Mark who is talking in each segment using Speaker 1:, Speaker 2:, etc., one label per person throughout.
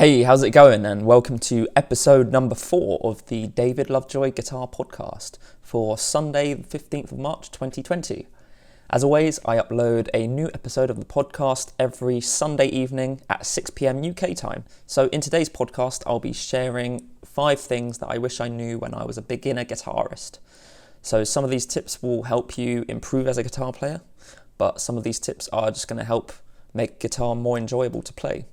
Speaker 1: Hey, how's it going? And welcome to episode number 4 of the David Lovejoy Guitar Podcast for Sunday, the 15th of March, 2020. As always, I upload a new episode of the podcast every Sunday evening at 6 p.m. UK time. So in today's podcast, I'll be sharing 5 things that I wish I knew when I was a beginner guitarist. So some of these tips will help you improve as a guitar player, but some of these tips are just going to help make guitar more enjoyable to play.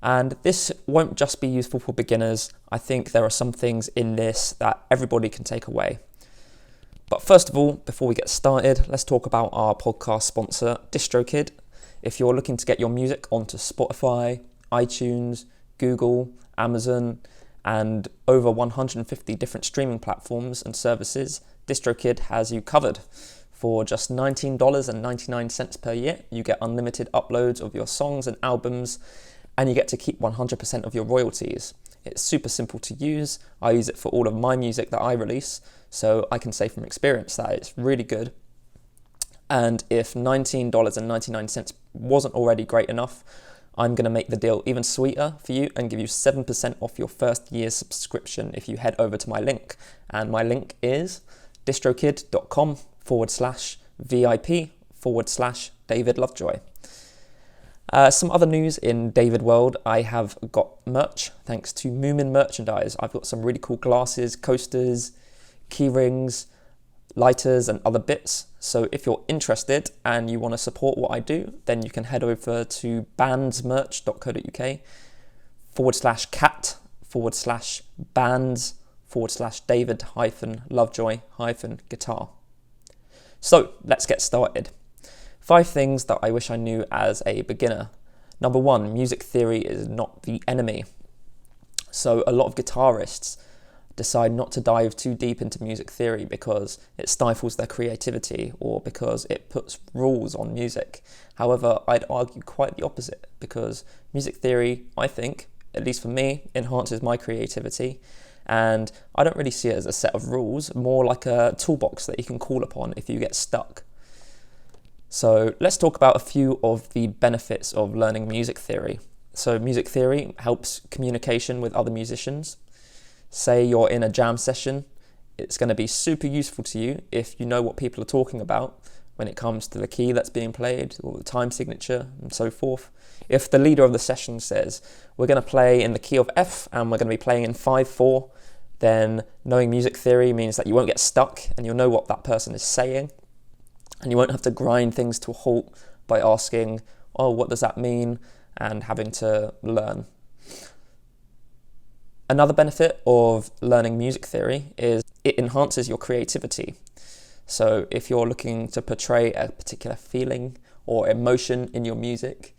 Speaker 1: And this won't just be useful for beginners. I think there are some things in this that everybody can take away. But first of all, before we get started, let's talk about our podcast sponsor, DistroKid. If you're looking to get your music onto Spotify, iTunes, Google, Amazon, and over 150 different streaming platforms and services, DistroKid has you covered. For just $19.99 per year, you get unlimited uploads of your songs and albums, and you get to keep 100% of your royalties. It's super simple to use. I use it for all of my music that I release, so I can say from experience that it's really good. And if $19.99 wasn't already great enough, I'm going to make the deal even sweeter for you and give you 7% off your first year's subscription if you head over to my link. And my link is distrokid.com/VIP/David Lovejoy. Some other news in David World, I have got merch thanks to Moomin Merchandise. I've got some really cool glasses, coasters, key rings, lighters and other bits. So if you're interested and you want to support what I do, then you can head over to bandsmerch.co.uk/cat/bands/David-Lovejoy-guitar. So let's get started. 5 things that I wish I knew as a beginner. Number 1, music theory is not the enemy. So a lot of guitarists decide not to dive too deep into music theory because it stifles their creativity or because it puts rules on music. However, I'd argue quite the opposite because music theory, I think, at least for me, enhances my creativity. And I don't really see it as a set of rules, more like a toolbox that you can call upon if you get stuck. So let's talk about a few of the benefits of learning music theory. So music theory helps communication with other musicians. Say you're in a jam session, it's going to be super useful to you if you know what people are talking about when it comes to the key that's being played or the time signature and so forth. If the leader of the session says, we're going to play in the key of F and we're going to be playing in 5/4, then knowing music theory means that you won't get stuck and you'll know what that person is saying. And you won't have to grind things to a halt by asking, oh, what does that mean? And having to learn. Another benefit of learning music theory is it enhances your creativity. So if you're looking to portray a particular feeling or emotion in your music,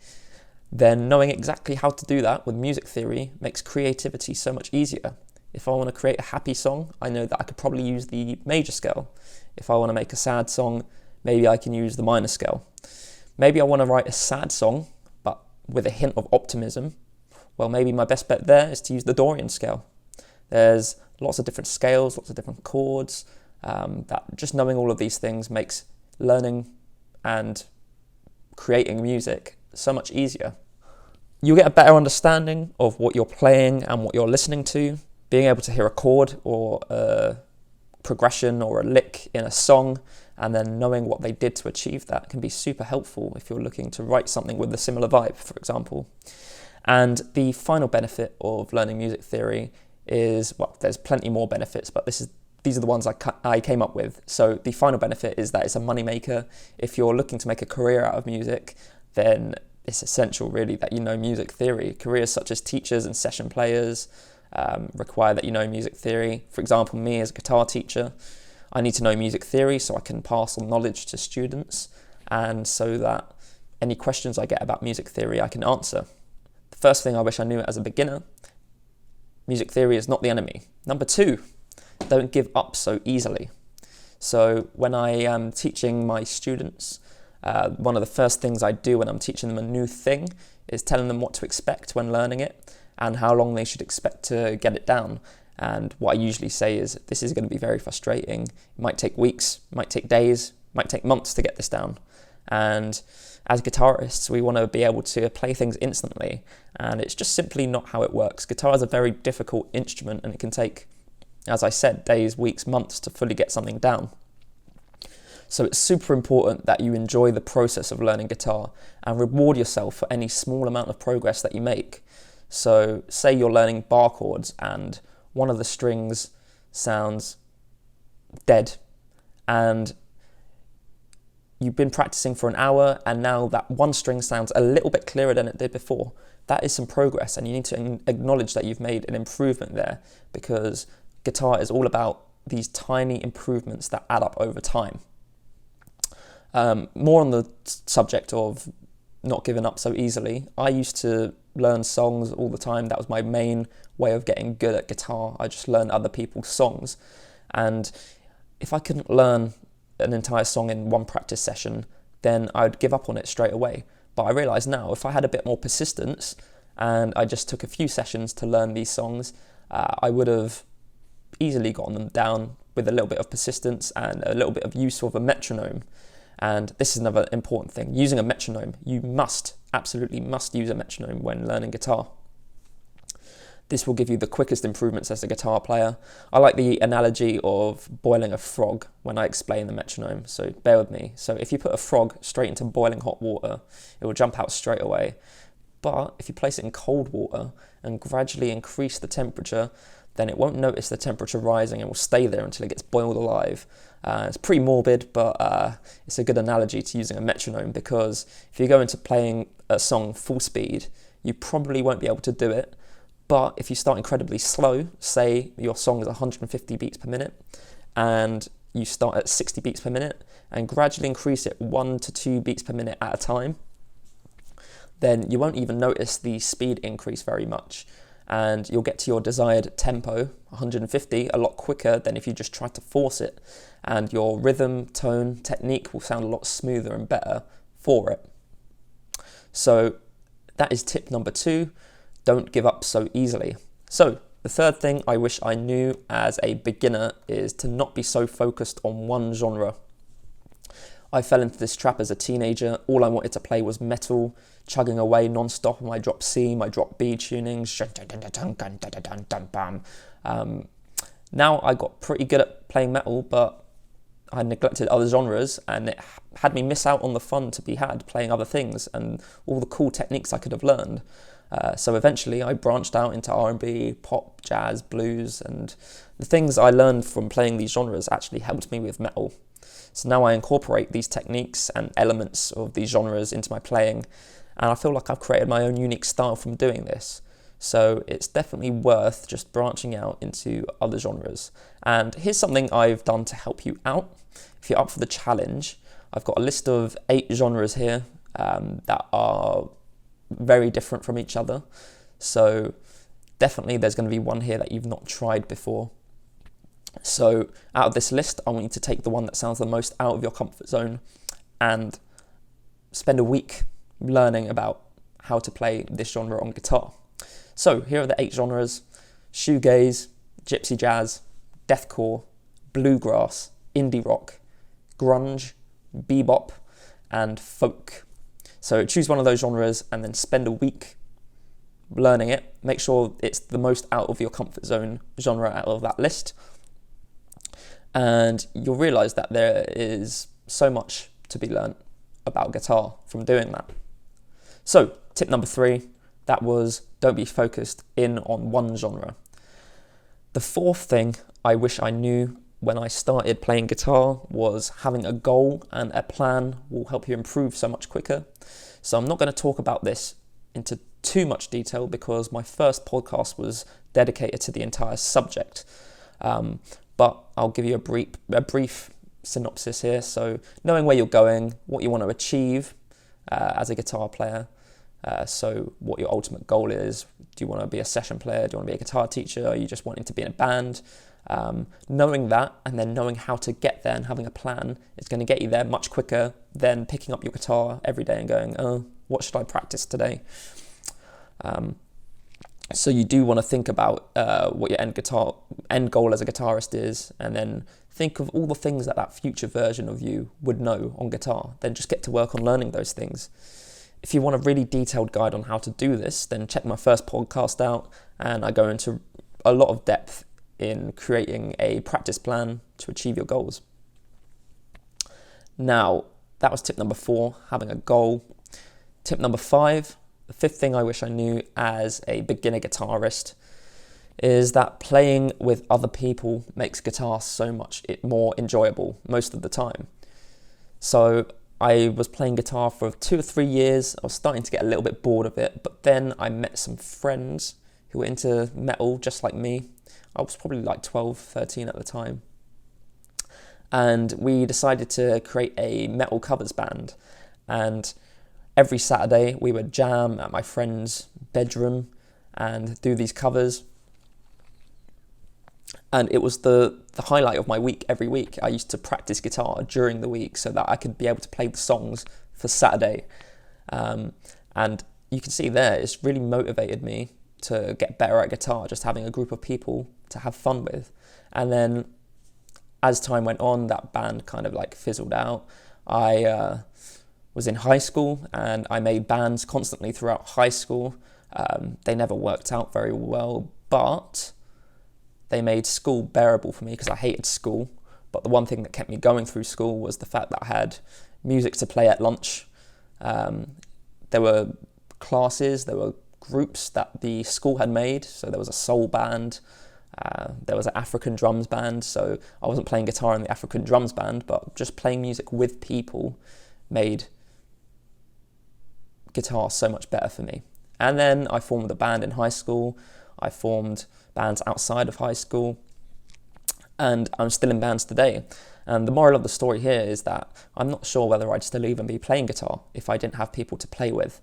Speaker 1: then knowing exactly how to do that with music theory makes creativity so much easier. If I want to create a happy song, I know that I could probably use the major scale. If I want to make a sad song, maybe I can use the minor scale. Maybe I want to write a sad song, but with a hint of optimism. Well, maybe my best bet there is to use the Dorian scale. There's lots of different scales, lots of different chords. That just knowing all of these things makes learning and creating music so much easier. You'll get a better understanding of what you're playing and what you're listening to. Being able to hear a chord or a progression or a lick in a song and then knowing what they did to achieve that can be super helpful if you're looking to write something with a similar vibe, for example. And the final benefit of learning music theory is, well, there's plenty more benefits, but these are the ones I came up with. So the final benefit is that it's a moneymaker. If you're looking to make a career out of music, then it's essential really that you know music theory. Careers such as teachers and session players require that you know music theory. For example, me as a guitar teacher, I need to know music theory so I can pass on knowledge to students and so that any questions I get about music theory I can answer. The first thing I wish I knew as a beginner, music theory is not the enemy. Number 2, don't give up so easily. So when I am teaching my students, one of the first things I do when I'm teaching them a new thing is telling them what to expect when learning it and how long they should expect to get it down. And what I usually say is, this is going to be very frustrating. It might take weeks, might take days, might take months to get this down. And as guitarists, we want to be able to play things instantly, and it's just simply not how it works. Guitar is a very difficult instrument, and it can take, as I said, days, weeks, months to fully get something down. So it's super important that you enjoy the process of learning guitar and reward yourself for any small amount of progress that you make. So say you're learning bar chords and one of the strings sounds dead, and you've been practicing for an hour and now that one string sounds a little bit clearer than it did before. That is some progress, and you need to acknowledge that you've made an improvement there, because guitar is all about these tiny improvements that add up over time. More on the subject of not giving up so easily, I used to learn songs all the time. That was my main way of getting good at guitar. I just learned other people's songs, and if I couldn't learn an entire song in one practice session, then I'd give up on it straight away. But I realise now, if I had a bit more persistence and I just took a few sessions to learn these songs, I would have easily gotten them down with a little bit of persistence and a little bit of use of a metronome. And this is another important thing, using a metronome. You absolutely must use a metronome when learning guitar. This will give you the quickest improvements as a guitar player. I like the analogy of boiling a frog when I explain the metronome, so bear with me. So if you put a frog straight into boiling hot water, it will jump out straight away. But if you place it in cold water and gradually increase the temperature, then it won't notice the temperature rising and will stay there until it gets boiled alive. It's pretty morbid, but it's a good analogy to using a metronome, because if you go into playing a song full speed, you probably won't be able to do it. But if you start incredibly slow, say your song is 150 beats per minute, and you start at 60 beats per minute, and gradually increase it 1 to 2 beats per minute at a time, then you won't even notice the speed increase very much. And you'll get to your desired tempo, 150, a lot quicker than if you just tried to force it. And your rhythm, tone, technique will sound a lot smoother and better for it. So that is tip number 2. Don't give up so easily. So the third thing I wish I knew as a beginner is to not be so focused on one genre. I fell into this trap as a teenager. All I wanted to play was metal, chugging away non-stop on my drop C, my drop B tunings. Now I got pretty good at playing metal, but I neglected other genres, and it had me miss out on the fun to be had playing other things and all the cool techniques I could have learned. So eventually I branched out into R&B, pop, jazz, blues, and the things I learned from playing these genres actually helped me with metal. So now I incorporate these techniques and elements of these genres into my playing, and I feel like I've created my own unique style from doing this. So it's definitely worth just branching out into other genres. And here's something I've done to help you out. If you're up for the challenge, I've got a list of 8 genres here that are very different from each other. So definitely there's going to be one here that you've not tried before. So out of this list, I want you to take the one that sounds the most out of your comfort zone and spend a week learning about how to play this genre on guitar. So here are the 8 genres: shoegaze, gypsy jazz, deathcore, bluegrass, indie rock, grunge, bebop, and folk. So choose one of those genres and then spend a week learning it. Make sure it's the most out of your comfort zone genre out of that list. And you'll realise that there is so much to be learnt about guitar from doing that. So tip number 3, that was don't be focused in on one genre. The fourth thing I wish I knew when I started playing guitar was having a goal and a plan will help you improve so much quicker. So I'm not going to talk about this into too much detail because my first podcast was dedicated to the entire subject. But I'll give you a brief synopsis here. So knowing where you're going, what you want to achieve as a guitar player. So what your ultimate goal is. Do you want to be a session player? Do you want to be a guitar teacher? Are you just wanting to be in a band? Knowing that and then knowing how to get there and having a plan is going to get you there much quicker than picking up your guitar every day and going, oh, what should I practice today? So you do want to think about what your end goal as a guitarist is, and then think of all the things that that future version of you would know on guitar. Then just get to work on learning those things. If you want a really detailed guide on how to do this, then check my first podcast out, and I go into a lot of depth in creating a practice plan to achieve your goals. Now, that was tip number 4, having a goal. Tip number 5, the 5th thing I wish I knew as a beginner guitarist, is that playing with other people makes guitar so much more enjoyable most of the time. So I was playing guitar for 2 or 3 years. I was starting to get a little bit bored of it, but then I met some friends who were into metal just like me. I was probably like 12, 13 at the time. And we decided to create a metal covers band. And every Saturday we would jam at my friend's bedroom and do these covers. And it was the highlight of my week every week. I used to practice guitar during the week so that I could be able to play the songs for Saturday. And you can see there, it's really motivated me to get better at guitar, just having a group of people to have fun with. And then as time went on, that band kind of like fizzled out. I was in high school and I made bands constantly throughout high school. They never worked out very well, but they made school bearable for me because I hated school. But the one thing that kept me going through school was the fact that I had music to play at lunch. There were classes, there were groups that the school had made. So there was a soul band, there was an African drums band. So I wasn't playing guitar in the African drums band, but just playing music with people made guitar so much better for me. And then I formed a band in high school. I formed bands outside of high school, and I'm still in bands today. And the moral of the story here is that I'm not sure whether I'd still even be playing guitar if I didn't have people to play with,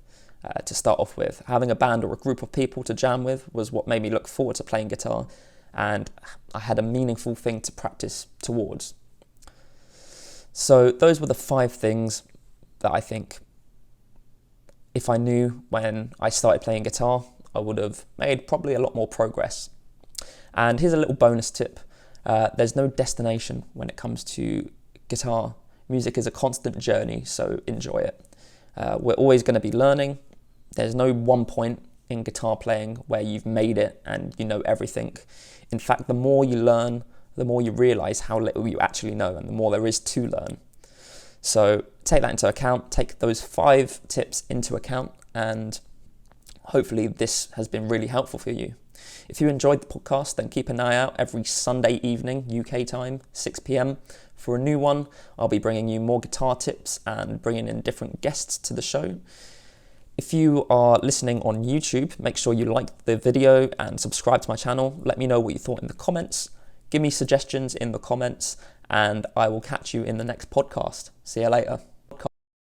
Speaker 1: to start off with. Having a band or a group of people to jam with was what made me look forward to playing guitar, and I had a meaningful thing to practice towards. So those were the 5 things that I think if I knew when I started playing guitar, I would have made probably a lot more progress. And here's a little bonus tip. There's no destination when it comes to guitar. Music is a constant journey, so enjoy it. We're always going to be learning. There's no one point in guitar playing where you've made it and you know everything. In fact, the more you learn, the more you realise how little you actually know and the more there is to learn. So take that into account, take those 5 tips into account, and hopefully this has been really helpful for you. If you enjoyed the podcast, then keep an eye out every Sunday evening, UK time, 6 p.m, for a new one. I'll be bringing you more guitar tips and bringing in different guests to the show. If you are listening on YouTube, make sure you like the video and subscribe to my channel. Let me know what you thought in the comments. Give me suggestions in the comments, and I will catch you in the next podcast. See you later.